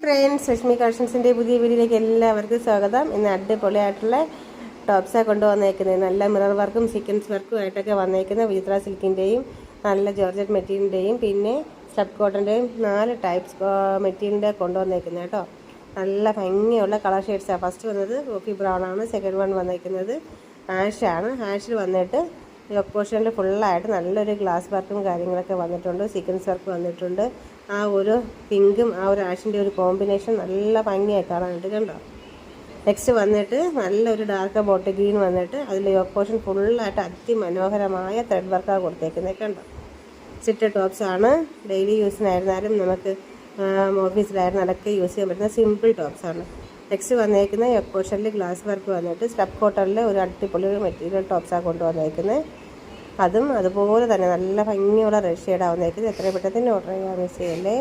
Friends, Rashmi കളക്ഷൻസിൻ്റെ പുതിയ വീഡിയോയിലേക്ക് എല്ലാവർക്കും സ്വാഗതം. ഇന്ന് അടിപൊളിയായിട്ടുള്ള ടോപ്സാണ് കൊണ്ടുവന്നേക്കുന്നത്. നല്ല മിറർ വർക്കും സീക്വൻസ് വർക്കും ആയിട്ടൊക്കെ വന്നേക്കുന്ന വിചിത്ര സിൽക്കിൻ്റെയും നല്ല ജോർജറ്റ് മെറ്റീരിയലിൻ്റെയും പിന്നെ സ്റ്റഫ് കോട്ടൻ്റെയും 4 ടൈപ്സ് മെറ്റീരിയലിൻ്റെ കൊണ്ടുവന്നേക്കുന്നത് കേട്ടോ. നല്ല ഭംഗിയുള്ള കളർ ഷെയ്ഡ്സാണ്. ഫസ്റ്റ് വന്നത് കോഫി ബ്രൗൺ ആണ്. സെക്കൻഡ് വൺ വന്നേക്കുന്നത് ആഷാണ്. ആഷിൽ വന്നിട്ട് യോക്ക് പോർഷനിൽ ഫുള്ളായിട്ട് നല്ലൊരു ഗ്ലാസ് വർക്കും കാര്യങ്ങളൊക്കെ വന്നിട്ടുണ്ട്. സീക്വൻസ് വർക്ക് വന്നിട്ടുണ്ട്. ആ ഒരു പിങ്കും ആ ഒരു ആഷിൻ്റെ ഒരു കോമ്പിനേഷൻ നല്ല ഭംഗിയായി കാണാനുണ്ട് കണ്ടോ. നെക്സ്റ്റ് വന്നിട്ട് നല്ലൊരു ഡാർക്ക് ബോട്ടിൽ ഗ്രീൻ വന്നിട്ട് അതിൽ യോക്ക് പോർഷൻ ഫുള്ളായിട്ട് അതിമനോഹരമായ ത്രെഡ് വർക്കാണ് കൊടുത്തേക്കുന്നത് കണ്ടോ. സിറ്റ് ടോപ്സ് ആണ്. ഡെയിലി യൂസിനായിരുന്നാലും നമുക്ക് ഓഫീസിലായിരുന്നു അതൊക്കെ യൂസ് ചെയ്യാൻ പറ്റുന്ന സിമ്പിൾ ടോപ്സാണ്. നെക്സ്റ്റ് വന്നേക്കുന്ന യോക്ക് പോർഷനിൽ ഗ്ലാസ് വർക്ക് വന്നിട്ട് സ്റ്റഫ് കോട്ടണിൽ ഒരു അടിപൊളി മെറ്റീരിയൽ ടോപ്സാണ് കൊണ്ടുവന്നേക്കുന്നത്. അതും അതുപോലെ തന്നെ നല്ല ഭംഗിയുള്ള റെഡ് ഷെയ്ഡാണ് വന്നേക്കുന്നത്. എത്രയും പെട്ടെന്ന് ഓർഡർ ചെയ്യാൻ മിസ് ചെയ്യല്ലേ.